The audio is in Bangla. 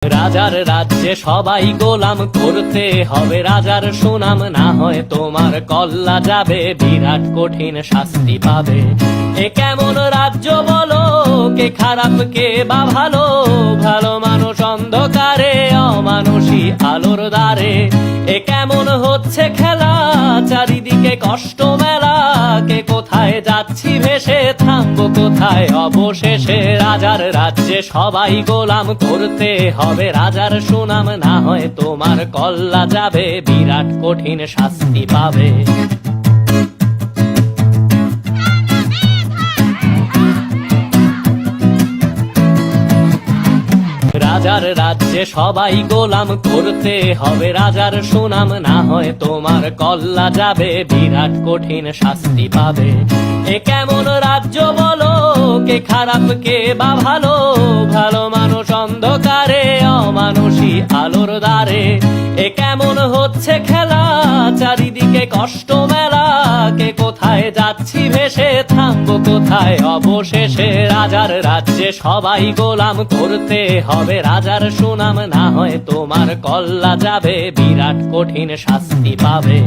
রাজার রাজ্যে সবাই গোলাম, করতে হবে রাজার সুনাম, না হয় তোমার কল্লা যাবে, বিরাট কঠিন শাস্তি পাবে। এ কেমন রাজ্য বলো, কে খারাপ কে বা ভালো, ভালো মানুষ অন্ধকারে, অমানুষী আলোর দ্বারে। এ কেমন হচ্ছে খেলা, চারিদিকে কষ্ট মেলা, কে কোথায় যাচ্ছি ভেসে, থামবো কোথায় অবশেষে। রাজার রাজ্যে সবাই গোলাম, করতে হবে রাজার সুনাম, না হয় তোমার কল্লা যাবে, বিরাট কঠিন শাস্তি পাবে। রাজার রাজ্যে সবাই গোলাম, করতে হবে রাজার সুনাম, না হয় তোমার কল্লা যাবে, বিরাট কঠিন শাস্তি পাবে। এ কেমন রাজ্য বলো, কে খারাপ কে বা ভালো, ভালো মানুষ অন্ধকারে, অমানুষী আলোর দ্বারে। এ কেমন হচ্ছে খেলা, চারিদিকে কষ্ট মেলা, কে কোথায় যাচ্ছি ভেসে, থামবো কোথায় অবশেষে। রাজার রাজ্যে সবাই গোলাম, করতে হবে রাজার সুনাম, না হয় তোমার কল্লা যাবে, বিরাট কঠিন শাস্তি পাবে।